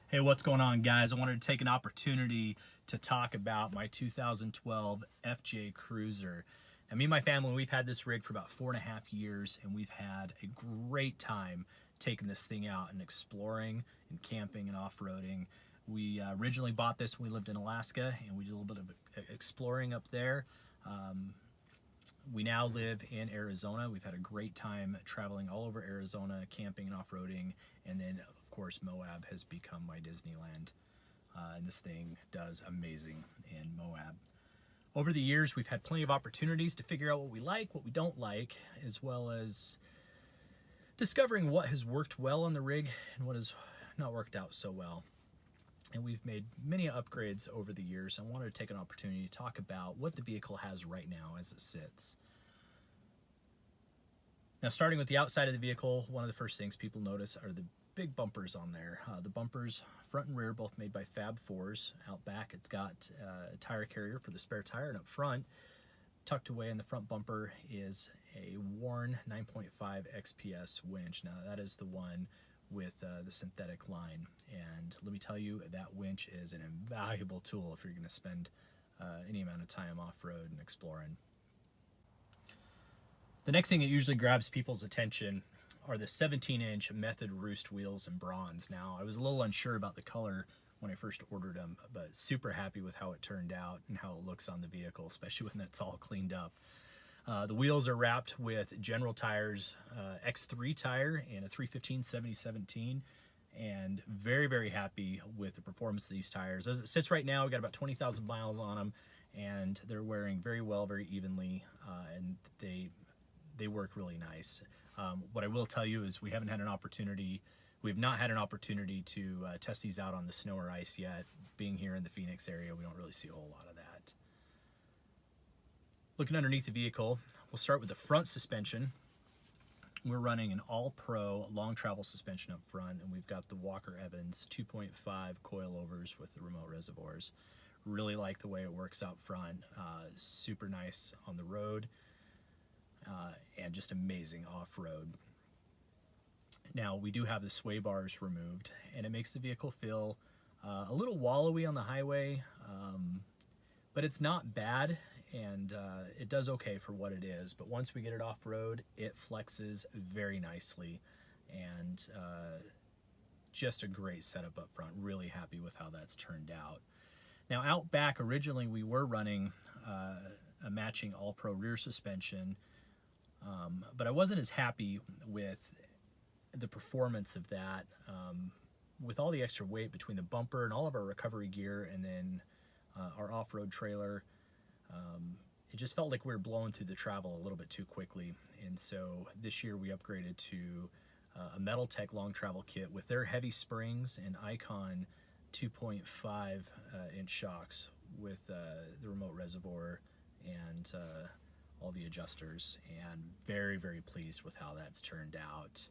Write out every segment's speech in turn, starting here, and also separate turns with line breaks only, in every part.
Hey, what's going on, guys? I wanted to take an opportunity to talk about my 2012 FJ Cruiser. Now, me and my family, we've had this rig for about 4.5 years, and we've had a great time taking this thing out and exploring and camping and off-roading. We originally bought this when we lived in Alaska, and we did a little bit of exploring up there. We now live in Arizona. We've had a great time traveling all over Arizona, camping and off-roading, and then of course Moab has become my Disneyland, and this thing does amazing in Moab. Over the years, we've had plenty of opportunities to figure out what we like, what we don't like, as well as discovering what has worked well on the rig and what has not worked out so well. And we've made many upgrades over the years. I wanted to take an opportunity to talk about what the vehicle has right now as it sits. Now, starting with the outside of the vehicle, one of the first things people notice are the big bumpers on there. The bumpers, front and rear, both made by Fab 4s. Out back, it's got a tire carrier for the spare tire, and up front, tucked away in the front bumper, is a Warn 9.5 XPS winch. Now, that is the one with the synthetic line, and let me tell you, that winch is an invaluable tool if you're going to spend any amount of time off-road and exploring. The next thing that usually grabs people's attention are the 17-inch Method Roost wheels in bronze. Now, I was a little unsure about the color when I first ordered them, but super happy with how it turned out and how it looks on the vehicle, especially when it's all cleaned up. The wheels are wrapped with General Tires X3 tire and a 315/70/17, and very, very happy with the performance of these tires. As it sits right now, we got about 20,000 miles on them, and they're wearing very well, very evenly, and they work really nice. What I will tell you is we have not had an opportunity to test these out on the snow or ice yet. Being here in the Phoenix area, we don't really see a whole lot of that. Looking underneath the vehicle, we'll start with the front suspension. We're running an all-pro long travel suspension up front, and we've got the Walker Evans 2.5 coilovers with the remote reservoirs. Really like the way it works out front. Super nice on the road, and just amazing off-road. Now, we do have the sway bars removed, and it makes the vehicle feel a little wallowy on the highway, but it's not bad, and it does okay for what it is. But once we get it off-road, it flexes very nicely, and just a great setup up front. Really happy with how that's turned out. Now, out back, originally we were running a matching all-pro rear suspension, but I wasn't as happy with the performance of that. With all the extra weight between the bumper and all of our recovery gear, and then our off-road trailer, it just felt like we were blowing through the travel a little bit too quickly. And so this year we upgraded to a Metal-Tech long travel kit with their heavy springs and Icon 2.5 inch shocks with the remote reservoir and all the adjusters, and very, very pleased with how that's turned out.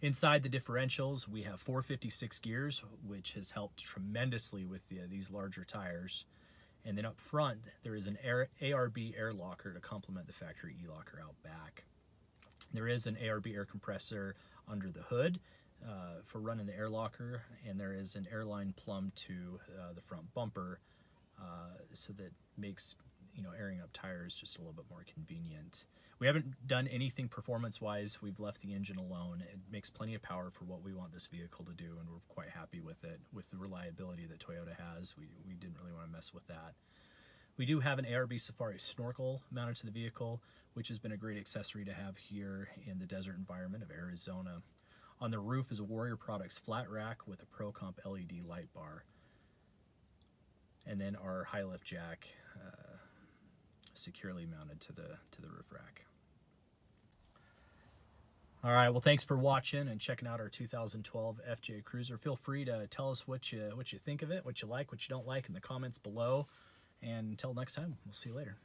Inside the differentials, we have 456 gears, which has helped tremendously with these larger tires. And then up front, there is an ARB air locker to complement the factory e-locker out back. There is an ARB air compressor under the hood for running the air locker, and there is an airline plumb to the front bumper, so that makes airing up tires just a little bit more convenient. We haven't done anything performance-wise. We've left the engine alone. It makes plenty of power for what we want this vehicle to do, and we're quite happy with it. With the reliability that Toyota has, we didn't really want to mess with that. We do have an ARB Safari snorkel mounted to the vehicle, which has been a great accessory to have here in the desert environment of Arizona. On the roof is a Warrior Products flat rack with a ProComp LED light bar. And then our high lift jack securely mounted to the roof rack. All right, well, thanks for watching and checking out our 2012 FJ Cruiser. Feel free to tell us what you think of it, what you like, what you don't like in the comments below. And until next time, we'll see you later.